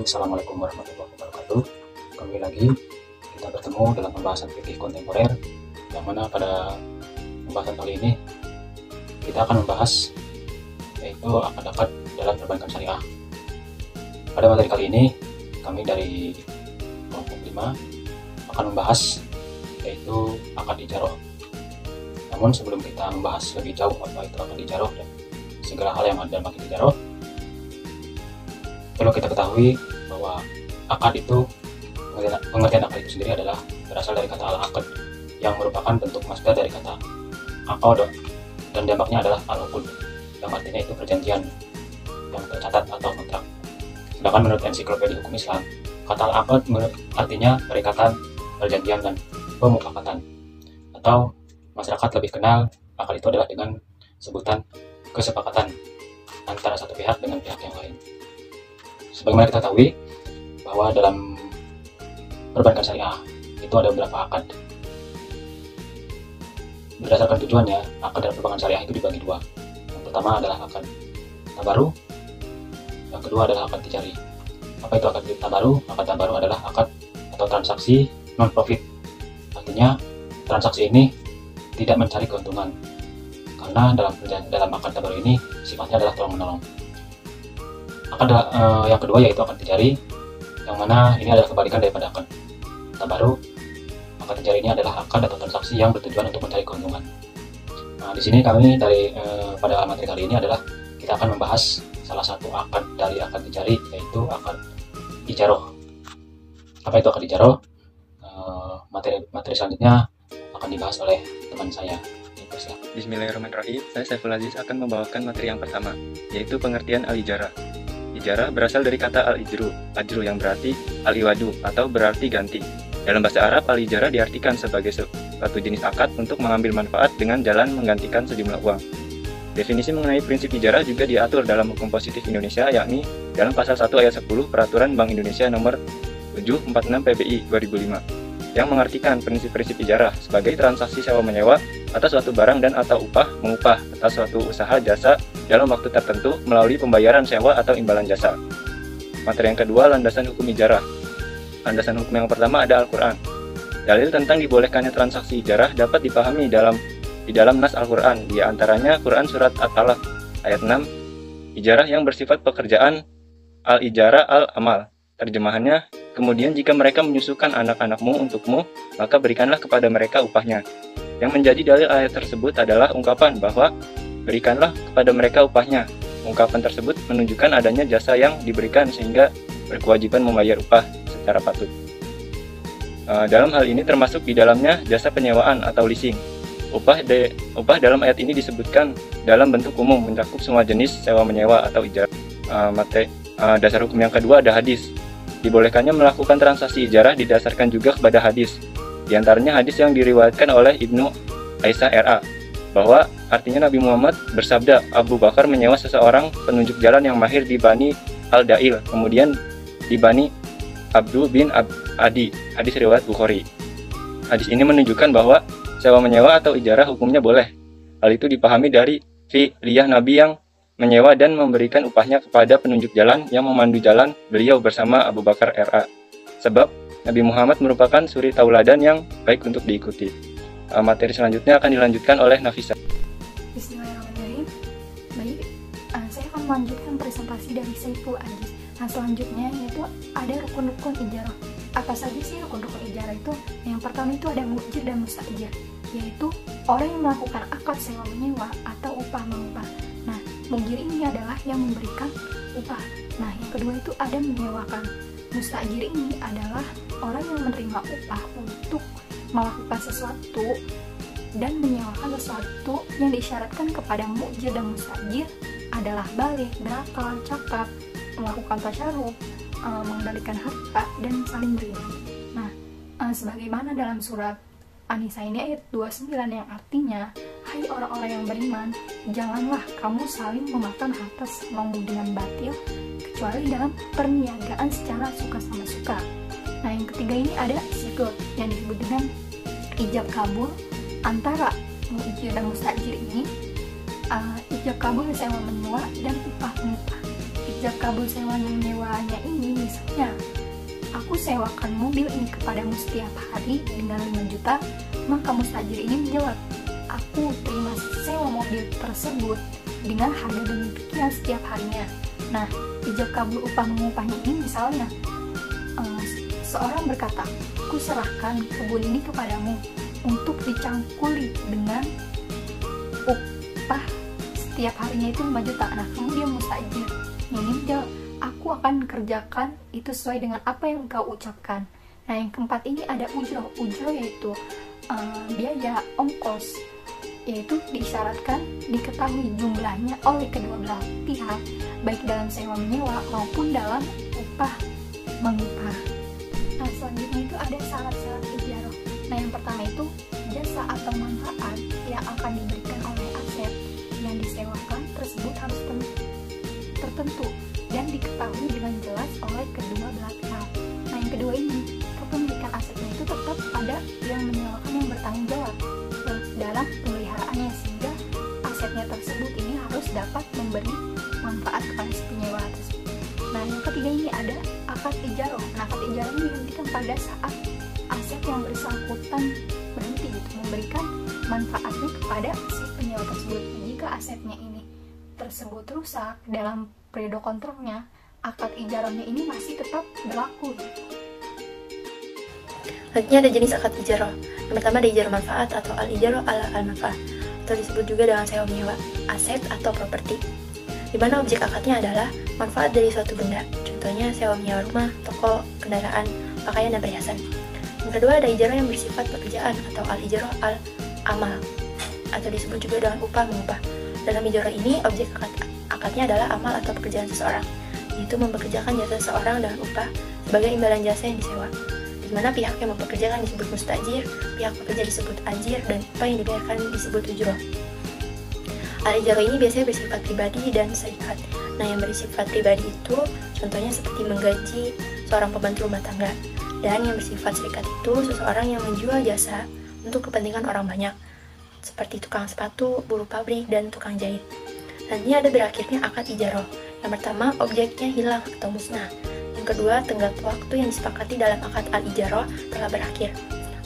Assalamualaikum warahmatullahi wabarakatuh. Kembali lagi kita bertemu dalam pembahasan fikih kontemporer, yang mana pada pembahasan kali ini kita akan membahas yaitu akad-akad dalam perbankan syariah. Pada materi kali ini kami dari kelompok 5 akan membahas yaitu akad ijaroh. Namun sebelum kita membahas lebih jauh apa itu akad ijaroh dan segala hal yang ada dalam akad ijaroh, perlu kita ketahui bahwa akad itu, pengertian akad itu sendiri adalah berasal dari kata al-aqd yang merupakan bentuk masdar dari kata aqad, dan dampaknya adalah al-uqud yang artinya itu perjanjian yang tercatat atau kontrak. Sedangkan menurut ensiklopedia hukum Islam, kata al-aqd artinya perikatan, perjanjian, dan pemufakatan, atau masyarakat lebih kenal akad itu adalah dengan sebutan kesepakatan antara satu pihak dengan pihak yang lain. Sebagaimana kita ketahui bahwa dalam perbankan syariah itu ada beberapa akad. Berdasarkan tujuannya, akad dalam perbankan syariah itu dibagi dua. Yang pertama adalah akad tabaru, yang kedua adalah akad tijari. Apa itu akad tabaru? Akad tabaru adalah akad atau transaksi non-profit. Artinya transaksi ini tidak mencari keuntungan, karena dalam akad tabaru ini sifatnya adalah tolong-menolong. Akad yang kedua yaitu akad tijari, yang mana ini adalah kebalikan daripada akad tabaru. Akad tijari ini adalah akad atau transaksi yang bertujuan untuk mencari keuntungan. Nah, di sini kami pada materi kali ini adalah kita akan membahas salah satu akad dari akad tijari, yaitu akad ijaroh. Apa itu akad ijaroh? Materi selanjutnya akan dibahas oleh teman saya. Bismillahirrahmanirrahim. Saya Saiful Aziz akan membawakan materi yang pertama, yaitu pengertian al-ijarah. Ijarah berasal dari kata al-ijru, ajru yang berarti al-iwadu atau berarti ganti. Dalam bahasa Arab, al-ijarah diartikan sebagai suatu jenis akad untuk mengambil manfaat dengan jalan menggantikan sejumlah uang. Definisi mengenai prinsip ijarah juga diatur dalam hukum positif Indonesia, yakni dalam pasal 1 ayat 10 Peraturan Bank Indonesia nomor 746 PBI 2005, yang mengartikan prinsip-prinsip ijarah sebagai transaksi sewa-menyewa atas suatu barang dan atau mengupah atas suatu usaha jasa dalam waktu tertentu melalui pembayaran sewa atau imbalan jasa. Materi yang kedua, landasan hukum ijarah. Landasan hukum yang pertama ada Al-Quran. Dalil tentang dibolehkannya transaksi ijarah dapat dipahami di dalam nas Al-Quran, di antaranya Quran Surat At-Talaq ayat 6, ijarah yang bersifat pekerjaan, al-ijarah al-amal. Terjemahannya, kemudian jika mereka menyusukan anak-anakmu untukmu, maka berikanlah kepada mereka upahnya. Yang menjadi dalil ayat tersebut adalah ungkapan bahwa berikanlah kepada mereka upahnya. Ungkapan tersebut menunjukkan adanya jasa yang diberikan sehingga berkewajiban membayar upah secara patut. Dalam hal ini termasuk di dalamnya jasa penyewaan atau leasing. Upah dalam ayat ini disebutkan dalam bentuk umum, mencakup semua jenis sewa-menyewa atau ijarah. Dasar hukum yang kedua ada hadis. Dibolehkannya melakukan transaksi ijarah didasarkan juga kepada hadis. Di antaranya hadis yang diriwayatkan oleh Ibnu Aisyah RA, bahwa artinya Nabi Muhammad bersabda, Abu Bakar menyewa seseorang penunjuk jalan yang mahir di Bani Al-Dail, kemudian di Bani Abdu bin Adi. Hadis riwayat Bukhari. Hadis ini menunjukkan bahwa sewa-menyewa atau ijarah hukumnya boleh. Hal itu dipahami dari fi'liyah Nabi yang menyewa dan memberikan upahnya kepada penunjuk jalan yang memandu jalan beliau bersama Abu Bakar RA. Sebab Nabi Muhammad merupakan suri tauladan yang baik untuk diikuti. Materi selanjutnya akan dilanjutkan oleh Nafisa. Bismillahirrahmanirrahim. Baik, saya akan melanjutkan presentasi dari Saiful Aziz. Nah, selanjutnya yaitu ada rukun-rukun ijarah. Apa saja sih rukun-rukun ijarah itu? Yang pertama itu ada mu'jir dan musta'jir, yaitu orang yang melakukan akad sewa menyewa atau upah mengupah. Nah, mu'jir ini adalah yang memberikan upah. Nah, yang kedua itu ada menyewakan. Musta'jir ini adalah orang yang menerima upah untuk melakukan sesuatu dan menyewakan sesuatu yang disyaratkan kepada mu'jir dan musta'jir adalah balik, berakal, cakap, melakukan tasyaruf, mengendalikan harta, dan saling beriman. Nah, sebagaimana dalam surat An-Nisa ini ayat 29 yang artinya, hai orang-orang yang beriman, janganlah kamu saling memakan harta selalu dengan batil, kecuali dalam perniagaan secara suka sama suka. Nah, yang ketiga ini ada sigot yang disebut dengan ijab kabul antara mu'jir dan musta'jir ini. Ijab kabul sewa menyewa dan upah mengupah. ijab kabul sewa menyewanya ini, misalnya aku sewakan mobil ini kepadamu setiap hari dengan 5 juta, maka mustajir ini menjawab, aku terima sewa mobil tersebut dengan harga demikian setiap harinya. Nah, ijab kabul upah mengupahnya ini misalnya seorang berkata, aku serahkan kebun ini kepadamu untuk dicangkuli dengan upah setiap harinya itu 5 juta. Nah, kemudian mustajir ini menjawab, aku akan kerjakan itu sesuai dengan apa yang engkau ucapkan. Nah, yang keempat ini ada ujroh. Ujroh yaitu biaya ongkos, yaitu diisyaratkan diketahui jumlahnya oleh kedua belah pihak, baik dalam sewa menyewa maupun dalam upah mengupah. Nah, selanjutnya itu ada syarat-syarat ijarah. Nah, yang pertama itu jasa atau manfaat yang akan diberikan oleh aset yang disewakan tersebut harus tertentu dan diketahui dengan jelas oleh kedua belah pihak. Nah, yang kedua ini, kepemilikan asetnya itu tetap ada yang menyewakan yang bertanggung jawab dalam pemeliharaannya, sehingga asetnya tersebut ini harus dapat memberi manfaat kepada si penyewa tersebut. Nah, yang ketiga ini ada akad ijarah. Nah, akad ijarah ini dihentikan pada saat aset yang bersangkutan berhenti gitu, memberikan manfaatnya kepada si penyewa tersebut. Jika asetnya ini tersebut rusak dalam periode kontraknya, akad ijarahnya ini masih tetap berlaku gitu. Selanjutnya ada jenis akad ijarah. Yang pertama ada ijarah manfaat atau al-ijarah ala al-manfaat, atau disebut juga dengan sewa menyewa aset atau properti, di mana objek akadnya adalah manfaat dari suatu benda, contohnya sewa menyewa rumah, toko, kendaraan, pakaian, dan perhiasan. Yang kedua ada ijarah yang bersifat pekerjaan atau al-ijarah al-amal, atau disebut juga dengan upah mengupah. Dalam ijarah ini objek akadnya adalah amal atau pekerjaan seseorang, yaitu mempekerjakan jasa seseorang dengan upah sebagai imbalan jasa yang disewa, di mana pihak yang mempekerjakan disebut mustajir, pihak pekerja disebut ajir, dan upah yang dibayarkan disebut ujroh. Al-ijarah ini biasanya bersifat pribadi dan syarikat. Nah, yang bersifat pribadi itu contohnya seperti menggaji seorang pembantu rumah tangga, dan yang bersifat syarikat itu seseorang yang menjual jasa untuk kepentingan orang banyak, seperti tukang sepatu, buruh pabrik, dan tukang jahit. Nantinya ada berakhirnya akad ijarah. Yang pertama, objeknya hilang atau musnah. Yang kedua, tenggat waktu yang disepakati dalam akad al-ijarah telah berakhir.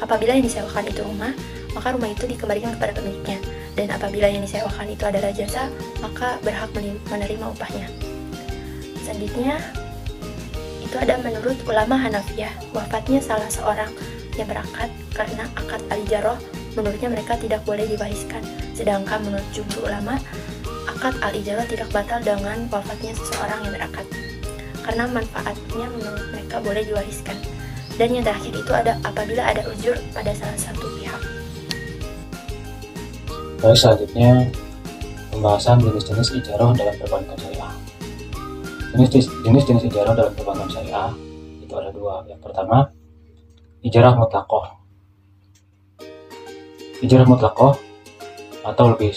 Apabila yang disewakan itu rumah, maka rumah itu dikembalikan kepada pemiliknya. Dan apabila yang disewakan itu adalah jasa, maka berhak menerima upahnya. Selanjutnya, itu ada menurut ulama Hanafiyah, wafatnya salah seorang yang berakad karena akad al-ijarah, menurutnya mereka tidak boleh diwariskan. Sedangkan menurut jumhur ulama, akad al-ijarah tidak batal dengan wafatnya seseorang yang berakad, karena manfaatnya menurut mereka boleh diwariskan. Dan yang terakhir itu ada apabila ada uzur pada salah satu pihak. Baik, selanjutnya pembahasan jenis-jenis ijarah dalam perbankan syariah. Jenis-jenis ijarah dalam perbankan syariah itu ada dua. Yang pertama, ijarah mutlaqah. Ijarah mutlaqah atau lebih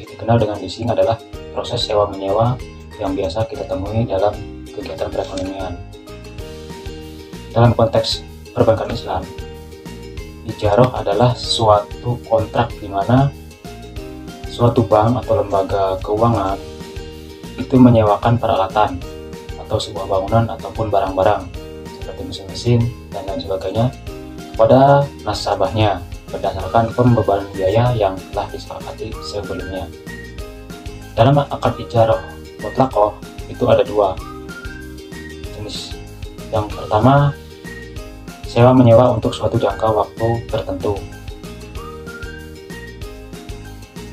dikenal dengan leasing adalah proses sewa menyewa yang biasa kita temui dalam kegiatan perekonomian. Dalam konteks perbankan Islam, ijarah adalah suatu kontrak di mana suatu bank atau lembaga keuangan itu menyewakan peralatan atau sebuah bangunan ataupun barang-barang seperti mesin-mesin dan lain sebagainya kepada nasabahnya berdasarkan pembebanan biaya yang telah disepakati sebelumnya. Dalam akad ijarah mutlaqah itu ada dua jenis. Yang pertama, sewa menyewa untuk suatu jangka waktu tertentu.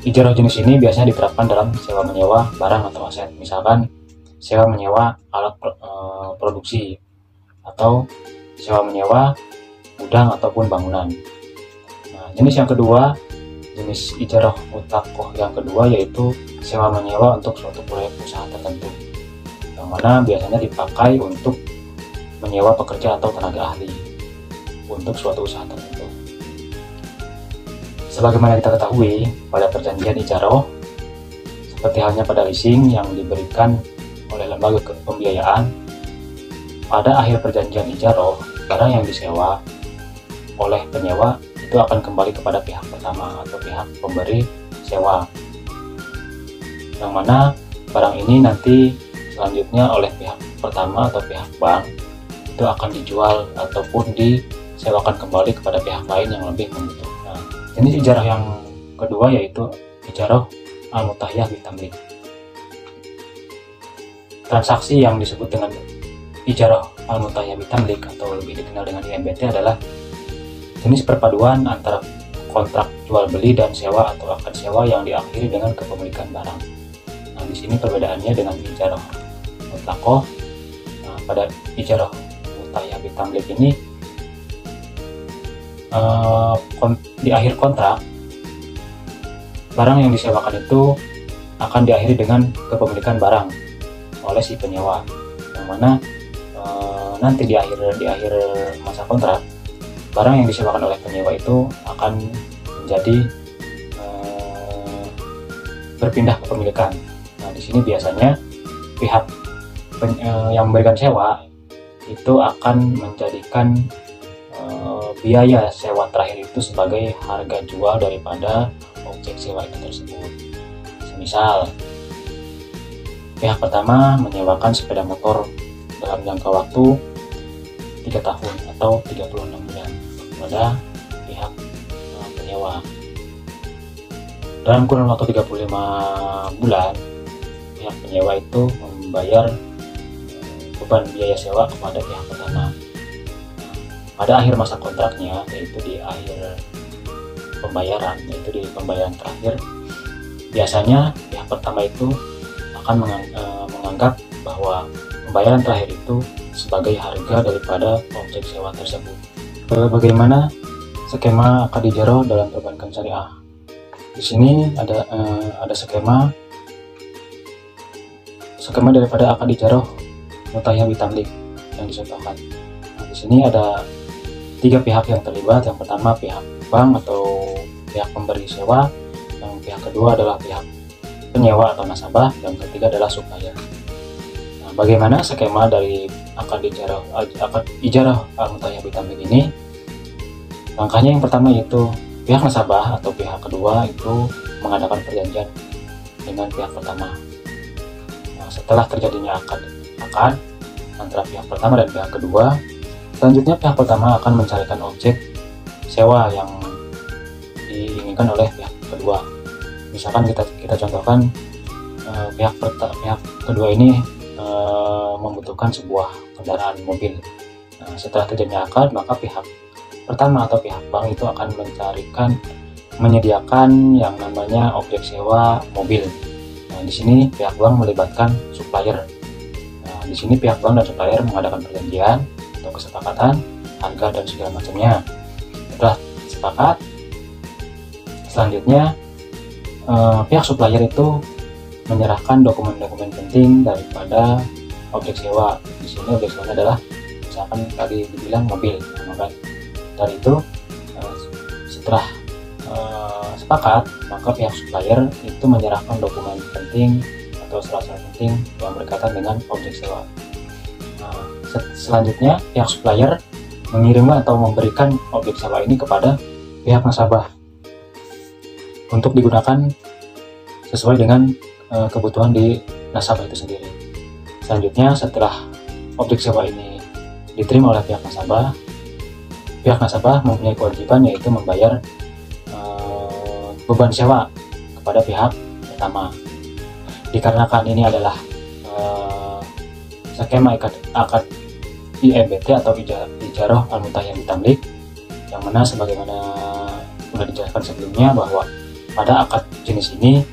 Ijarah jenis ini biasanya diterapkan dalam sewa menyewa barang atau aset, misalkan sewa menyewa alat produksi atau sewa menyewa gudang ataupun bangunan. Nah, jenis yang kedua, jenis ijarah mutlaqah yang kedua yaitu sewa menyewa untuk suatu proyek usaha tertentu, yang mana biasanya dipakai untuk menyewa pekerja atau tenaga ahli untuk suatu usaha tertentu. Sebagaimana kita ketahui, pada perjanjian ijarah, seperti halnya pada leasing yang diberikan oleh lembaga pembiayaan, pada akhir perjanjian ijarah, barang yang disewa oleh penyewa itu akan kembali kepada pihak pertama atau pihak pemberi sewa, yang mana barang ini nanti selanjutnya oleh pihak pertama atau pihak bank itu akan dijual ataupun disewakan kembali kepada pihak lain yang lebih membutuhkan. Jenis ijarah yang kedua yaitu ijarah al-mutahyah bitamlik. Transaksi yang disebut dengan ijarah al-mutahyah bitamlik atau lebih dikenal dengan IMBT adalah jenis perpaduan antara kontrak jual beli dan sewa atau akad sewa yang diakhiri dengan kepemilikan barang. Nah, di sini perbedaannya dengan ijarah mutlaqah. Nah, pada ijarah mutahyah bitamlik ini di akhir kontrak barang yang disewakan itu akan diakhiri dengan kepemilikan barang oleh si penyewa, yang mana nanti di akhir masa kontrak barang yang disewakan oleh penyewa itu akan menjadi berpindah kepemilikan. Nah, di sini biasanya pihak yang memberikan sewa itu akan menjadikan biaya sewa terakhir itu sebagai harga jual daripada objek sewa itu tersebut. Semisal pihak pertama menyewakan sepeda motor dalam jangka waktu 3 tahun atau 36 bulan kepada pihak penyewa. Dalam kurun waktu 35 bulan pihak penyewa itu membayar beban biaya sewa kepada pihak pertama. Pada akhir masa kontraknya, yaitu di akhir pembayaran, yaitu di pembayaran terakhir, biasanya pihak pertama itu akan menganggap bahwa pembayaran terakhir itu sebagai harga daripada objek sewa tersebut. Bagaimana skema akad ijarah dalam perbankan syariah? Di sini ada skema daripada akad ijarah mutahyah bitamlik yang dicontohkan. Nah, di sini ada 3 pihak yang terlibat. Yang pertama pihak bank atau pihak pemberi sewa, yang pihak kedua adalah pihak penyewa atau nasabah, dan ketiga adalah supplier. Nah, bagaimana skema dari akad ijarah al-mutahyah bitamlik ini? Langkahnya yang pertama yaitu pihak nasabah atau pihak kedua itu mengadakan perjanjian dengan pihak pertama. Nah, setelah terjadinya akad antara pihak pertama dan pihak kedua, selanjutnya pihak pertama akan mencarikan objek sewa yang diinginkan oleh pihak kedua. Misalkan kita contohkan pihak kedua ini membutuhkan sebuah kendaraan mobil. Nah, setelah terjadinya akad, maka pihak pertama atau pihak bank itu akan menyediakan yang namanya objek sewa mobil. Nah, di sini pihak bank melibatkan supplier. Nah, di sini pihak bank dan supplier mengadakan perjanjian atau kesepakatan harga dan segala macamnya. Setelah sepakat, selanjutnya pihak supplier itu menyerahkan dokumen-dokumen penting daripada objek sewa. Di sini objek sewa adalah misalkan tadi dibilang mobil. Nah, maka dari itu setelah sepakat, maka pihak supplier itu menyerahkan dokumen penting atau surat-surat penting yang berkaitan dengan objek sewa. Nah, selanjutnya pihak supplier mengirim atau memberikan objek sewa ini kepada pihak nasabah untuk digunakan sesuai dengan kebutuhan di nasabah itu sendiri. Selanjutnya, setelah objek sewa ini diterima oleh pihak nasabah mempunyai kewajiban yaitu membayar beban sewa kepada pihak pertama. Dikarenakan ini adalah skema akad IMBT atau ijarah al-mutahyah bitamlik, yang mana sebagaimana sudah dijelaskan sebelumnya bahwa pada akad jenis ini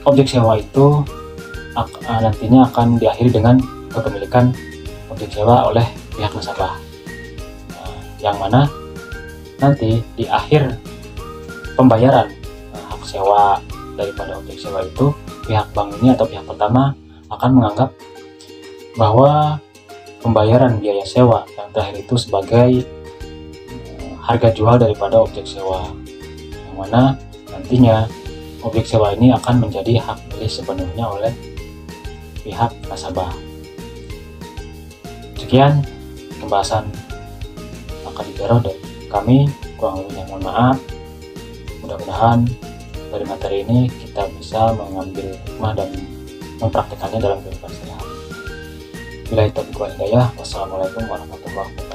objek sewa itu nantinya akan diakhiri dengan kepemilikan objek sewa oleh pihak nasabah, yang mana nanti di akhir pembayaran hak sewa daripada objek sewa itu, pihak bank ini atau pihak pertama akan menganggap bahwa pembayaran biaya sewa yang terakhir itu sebagai harga jual daripada objek sewa, yang mana nantinya objek sewa ini akan menjadi hak milik sepenuhnya oleh pihak nasabah. Sekian pembahasan akad ijarah dari kami, kurang lebihnya mohon maaf. Mudah-mudahan dari materi ini kita bisa mengambil hikmah dan mempraktekannya dalam kehidupan sehari-hari. Bila itu hidayah, wassalamualaikum warahmatullahi wabarakatuh.